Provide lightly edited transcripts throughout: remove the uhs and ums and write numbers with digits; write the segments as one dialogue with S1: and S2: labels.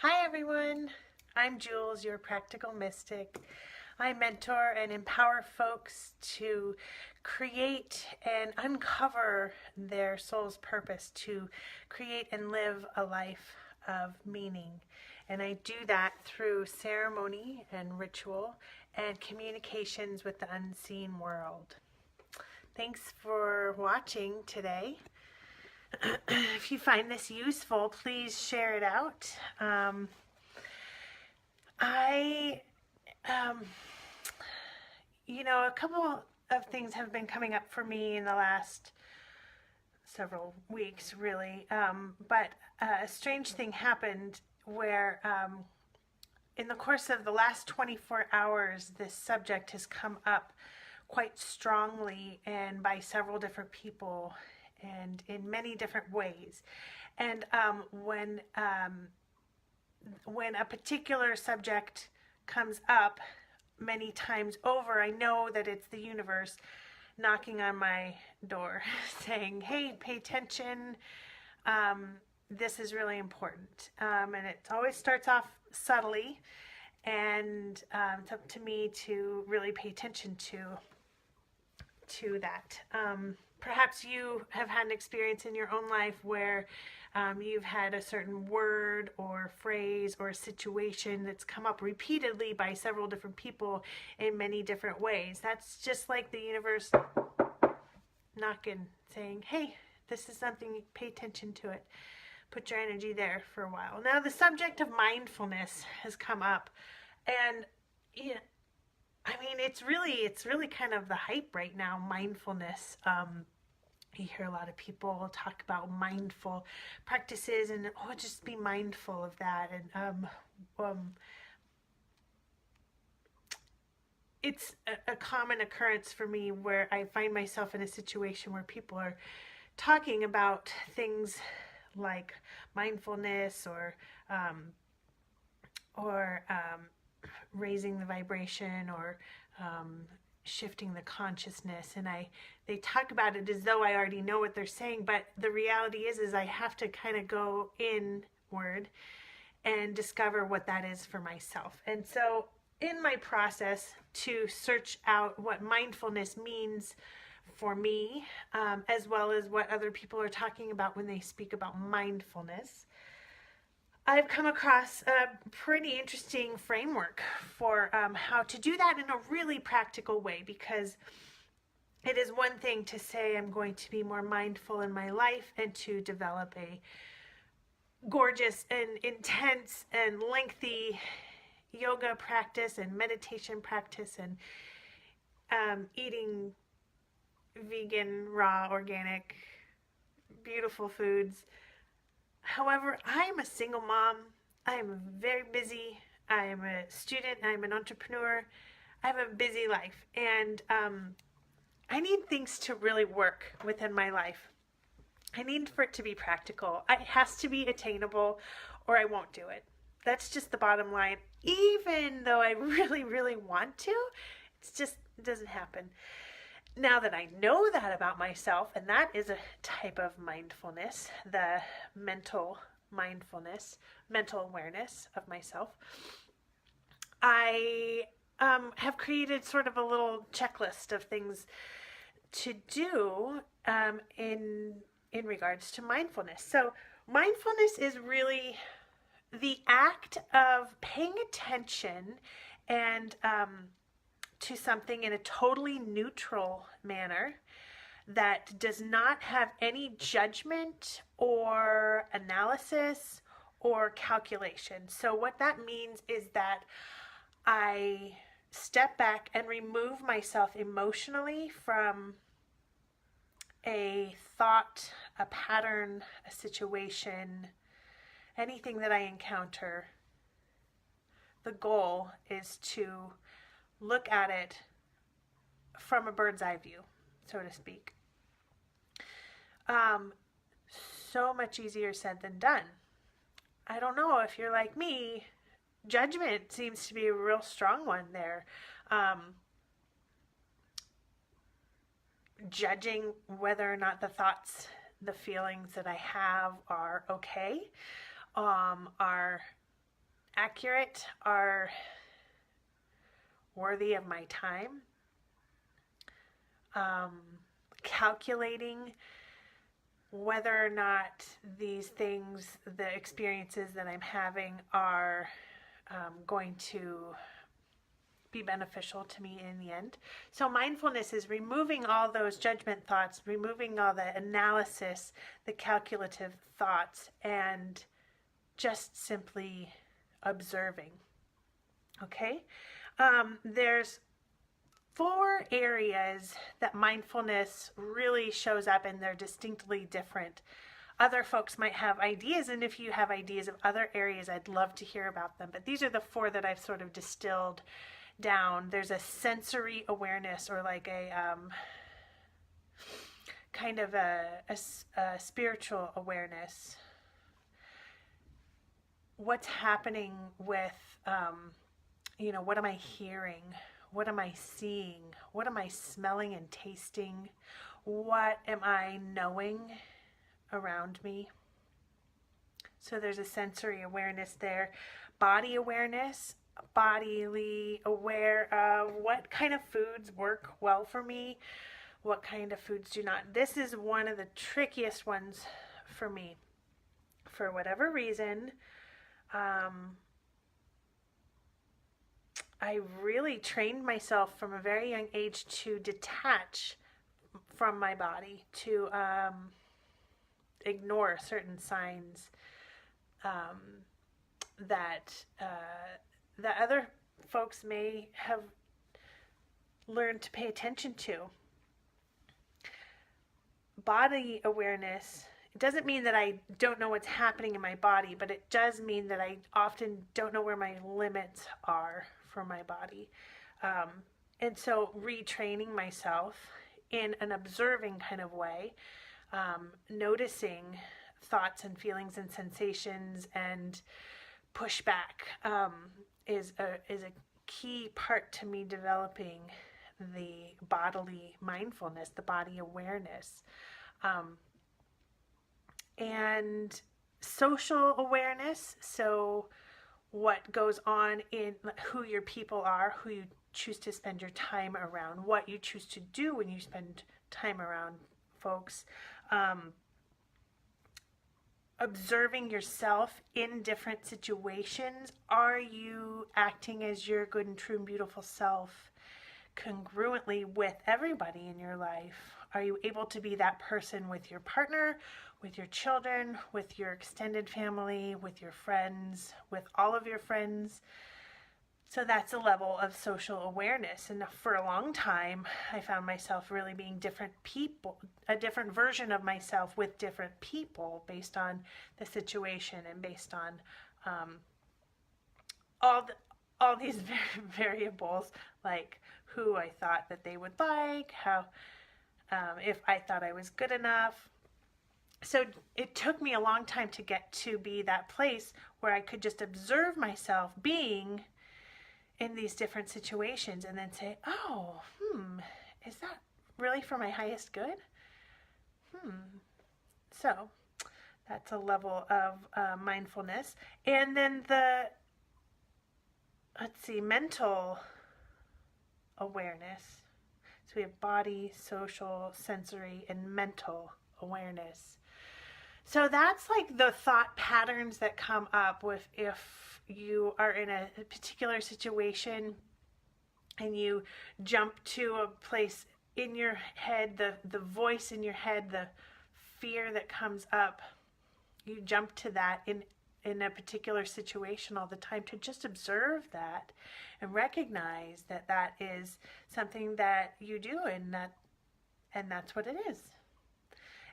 S1: Hi everyone, I'm Jules, your practical mystic. I mentor and empower folks to create and uncover their soul's purpose to create and live a life of meaning. And I do that through ceremony and ritual and communications with the unseen world. Thanks for watching today. If you find this useful, please share it out. I, um, a couple of things have been coming up for me in the last several weeks, really. But a strange thing happened where, in the course of the last 24 hours, this subject has come up quite strongly and by several different people and in many different ways. And when a particular subject comes up many times over, I know that it's the universe knocking on my door saying, hey, pay attention. This is really important. And it always starts off subtly, and it's up to me to really pay attention to that. Perhaps you have had an experience in your own life where you've had a certain word or phrase or situation that's come up repeatedly by several different people in many different ways. That's just like the universe knocking, saying, hey, this is something, pay attention to it. Put your energy there for a while. Now, the subject of mindfulness has come up, and yeah, I mean, it's really kind of the hype right now, mindfulness. You hear a lot of people talk about mindful practices and, oh, just be mindful of that. And it's a common occurrence for me where I find myself in a situation where people are talking about things like mindfulness or raising the vibration or shifting the consciousness, and they talk about it as though I already know what they're saying, but the reality is I have to kind of go inward and discover what that is for myself. And so in my process to search out what mindfulness means for me, as well as what other people are talking about when they speak about mindfulness, I've come across a pretty interesting framework for how to do that in a really practical way, because it is one thing to say I'm going to be more mindful in my life and to develop a gorgeous and intense and lengthy yoga practice and meditation practice and eating vegan, raw, organic, beautiful foods. However, I am a single mom. I am very busy. I am a student. I'm an entrepreneur. I have a busy life, and I need things to really work within my life. I need for it to be practical. It has to be attainable, or I won't do it. That's just the bottom line. Even though I really, really want to, it doesn't happen. Now that I know that about myself, and that is a type of mindfulness, the mental mindfulness, mental awareness of myself, I have created sort of a little checklist of things to do in regards to mindfulness. So mindfulness is really the act of paying attention and to something in a totally neutral manner that does not have any judgment or analysis or calculation. So what that means is that I step back and remove myself emotionally from a thought, a pattern, a situation, anything that I encounter. The goal is to look at it from a bird's eye view, so to speak. So much easier said than done. I don't know if you're like me. Judgment seems to be a real strong one there. Judging whether or not the thoughts, the feelings that I have are okay, are accurate, are worthy of my time. Calculating whether or not these things, the experiences that I'm having, are going to be beneficial to me in the end. So mindfulness is removing all those judgment thoughts, removing all the analysis, the calculative thoughts, and just simply observing. Okay? There's 4 areas that mindfulness really shows up, and they're distinctly different. Other folks might have ideas, and if you have ideas of other areas, I'd love to hear about them. But these are the 4 that I've sort of distilled down. There's a sensory awareness, or like a kind of a spiritual awareness. What's happening with, what am I hearing? What am I seeing? What am I smelling and tasting? What am I knowing around me? So there's a sensory awareness there. Body awareness, bodily aware of what kind of foods work well for me, what kind of foods do not. This is one of the trickiest ones for me. For whatever reason, I really trained myself from a very young age to detach from my body, to ignore certain signs that other folks may have learned to pay attention to. Body awareness, it doesn't mean that I don't know what's happening in my body, but it does mean that I often don't know where my limits are for my body. And so retraining myself in an observing kind of way, noticing thoughts and feelings and sensations and pushback is a key part to me developing the bodily mindfulness, the body awareness. And social awareness, so what goes on in who your people are, who you choose to spend your time around, what you choose to do when you spend time around folks. Observing yourself in different situations. Are you acting as your good and true and beautiful self congruently with everybody in your life? Are you able to be that person with your partner, with your children, with your extended family, with your friends, with all of your friends? So that's a level of social awareness. And for a long time, I found myself really being different people, a different version of myself with different people based on the situation and based on all these variables, like who I thought that they would like, how, if I thought I was good enough. So it took me a long time to get to be that place where I could just observe myself being in these different situations and then say, oh, is that really for my highest good? So that's a level of mindfulness. And then mental awareness. So we have body, social, sensory, and mental awareness. So that's like the thought patterns that come up with if you are in a particular situation and you jump to a place in your head, the voice in your head, the fear that comes up, you jump to that in a particular situation all the time, to just observe that and recognize that that is something that you do, and that's what it is.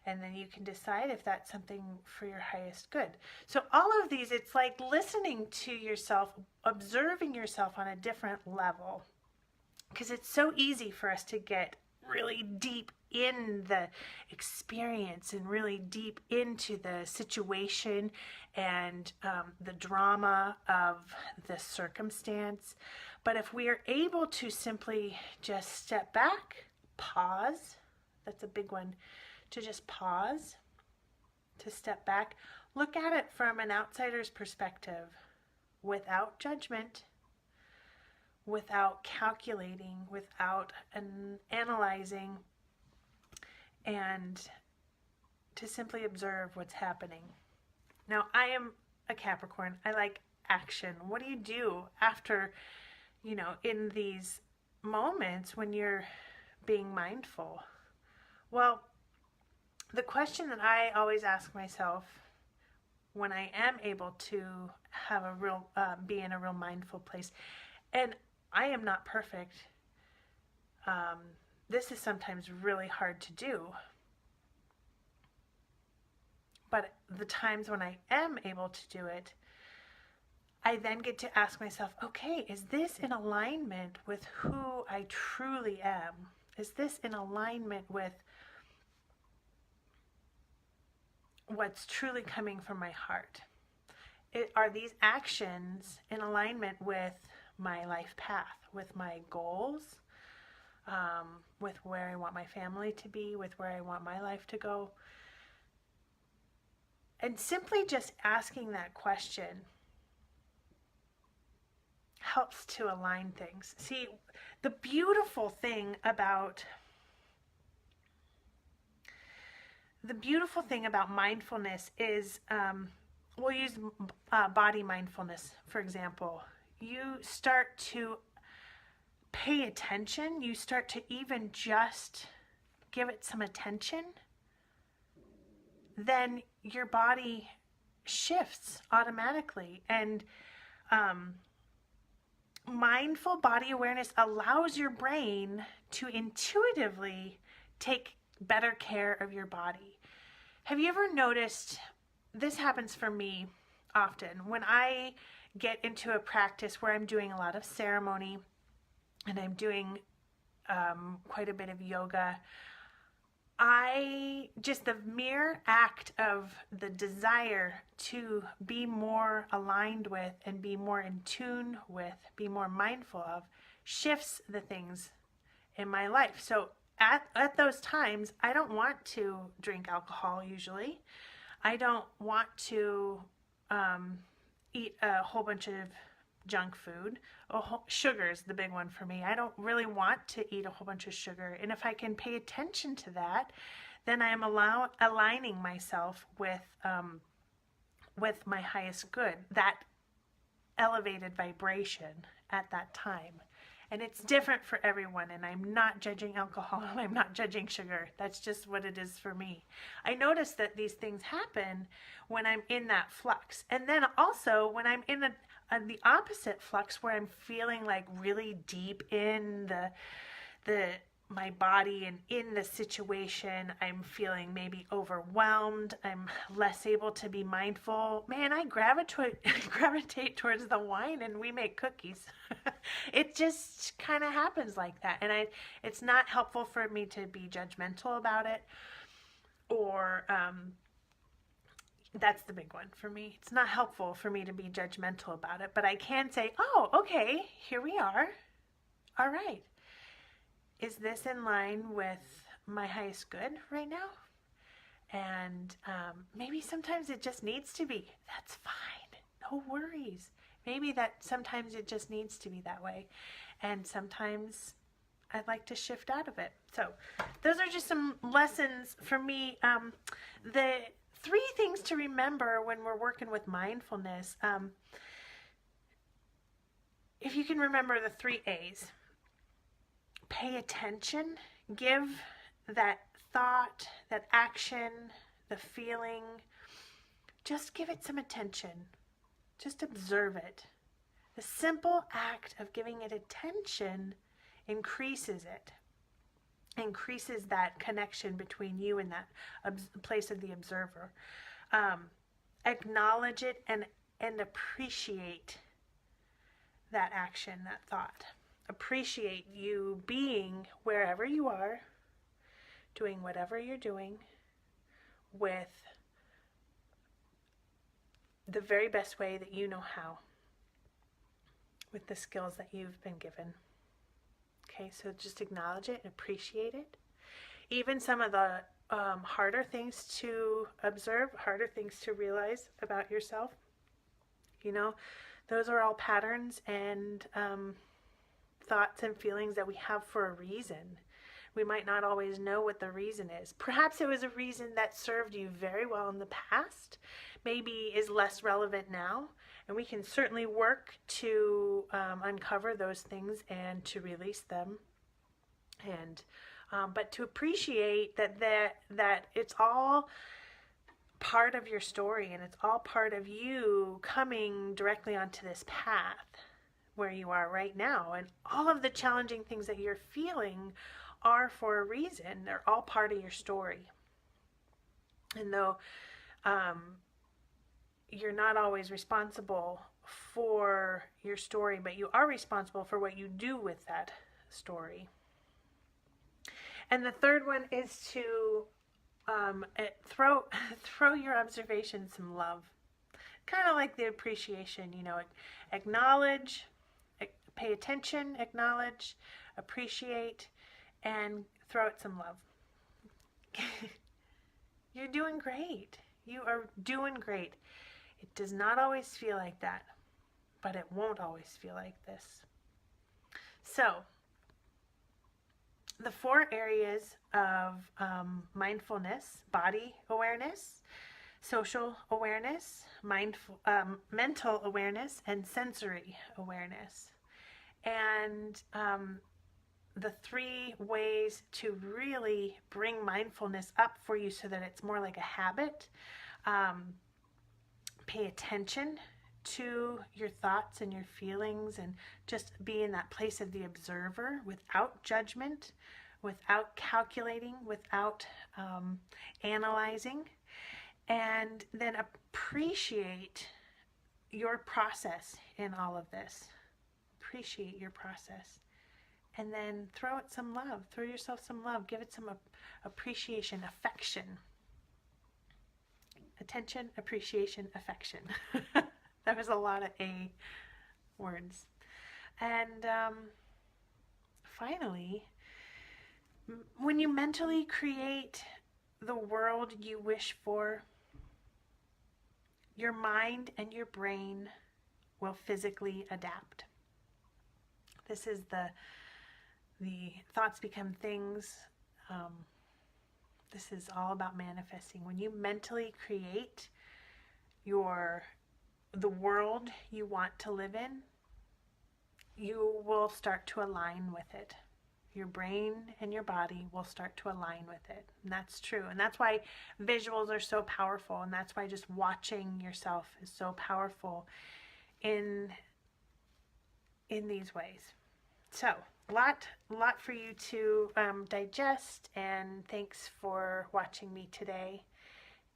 S1: And then you can decide if that's something for your highest good. So all of these, it's like listening to yourself, observing yourself on a different level. Because it's so easy for us to get really deep in the experience and really deep into the situation and the drama of the circumstance. But if we are able to simply just step back, pause, that's a big one, to just pause, to step back, look at it from an outsider's perspective. without judgment, without calculating, without analyzing, and to simply observe what's happening. Now, I am a Capricorn. I like action. What do you do after, in these moments when you're being mindful? Well, the question that I always ask myself when I am able to have a real, be in a real mindful place, and I am not perfect. This is sometimes really hard to do. But the times when I am able to do it, I then get to ask myself, okay, is this in alignment with who I truly am? Is this in alignment with what's truly coming from my heart? Are these actions in alignment with my life path, with my goals, with where I want my family to be, with where I want my life to go? And simply just asking that question helps to align things. See, the beautiful thing about mindfulness is, we'll use body mindfulness, for example. You start to pay attention. You start to even just give it some attention. Then your body shifts automatically. And mindful body awareness allows your brain to intuitively take better care of your body. Have you ever noticed, this happens for me often, when I get into a practice where I'm doing a lot of ceremony and I'm doing quite a bit of yoga, the mere act of the desire to be more aligned with and be more in tune with, be more mindful of, shifts the things in my life. So at those times, I don't want to drink alcohol usually. I don't want to eat a whole bunch of junk food. Sugar is the big one for me. I don't really want to eat a whole bunch of sugar. And if I can pay attention to that, then I am aligning myself with my highest good, that elevated vibration at that time. And it's different for everyone, and I'm not judging alcohol, and I'm not judging sugar. That's just what it is for me. I notice that these things happen when I'm in that flux. And then also when I'm in the opposite flux, where I'm feeling like really deep in my body and in the situation, I'm feeling maybe overwhelmed, I'm less able to be mindful. Man, I gravitate towards the wine, and we make cookies. It just kind of happens like that. And it's not helpful for me to be judgmental about it, or that's the big one for me. It's not helpful for me to be judgmental about it, but I can say, oh, okay, here we are. All right. Is this in line with my highest good right now? And maybe sometimes it just needs to be. That's fine. No worries. Maybe that sometimes it just needs to be that way. And sometimes I'd like to shift out of it. So those are just some lessons for me. The 3 things to remember when we're working with mindfulness. If you can remember the 3 A's. Pay attention, give that thought, that action, the feeling, just give it some attention. Just observe it. The simple act of giving it attention increases that connection between you and that place of the observer. Acknowledge it and appreciate that action, that thought. Appreciate you being wherever you are, doing whatever you're doing with the very best way that you know how, with the skills that you've been given. Okay, so just acknowledge it and appreciate it. Even some of the harder things to observe, harder things to realize about yourself. Those are all patterns and thoughts and feelings that we have for a reason. We might not always know what the reason is. Perhaps it was a reason that served you very well in the past, maybe is less relevant now, and we can certainly work to uncover those things and to release them, and but to appreciate that it's all part of your story, and it's all part of you coming directly onto this path where you are right now, and all of the challenging things that you're feeling are for a reason. They're all part of your story. And though you're not always responsible for your story, but you are responsible for what you do with that story. And the third one is to throw your observation some love. Kind of like the appreciation, acknowledge, pay attention, acknowledge, appreciate, and throw it some love. You're doing great. You are doing great. It does not always feel like that, but it won't always feel like this. So, the 4 areas of mindfulness: body awareness, social awareness, mental awareness, and sensory awareness. And the 3 ways to really bring mindfulness up for you so that it's more like a habit. Pay attention to your thoughts and your feelings, and just be in that place of the observer without judgment, without calculating, without analyzing. And then appreciate your process in all of this. Appreciate your process. And then throw it some love. Throw yourself some love. Give it some appreciation, affection. Attention, appreciation, affection. That was a lot of A words. And finally, when you mentally create the world you wish for, your mind and your brain will physically adapt. This is the thoughts become things. This is all about manifesting. When you mentally create the world you want to live in, you will start to align with it. Your brain and your body will start to align with it. And that's true. And that's why visuals are so powerful. And that's why just watching yourself is so powerful in these ways. So, a lot for you to digest, and thanks for watching me today.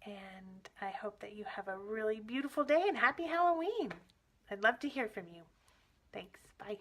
S1: And I hope that you have a really beautiful day, and happy Halloween. I'd love to hear from you. Thanks. Bye.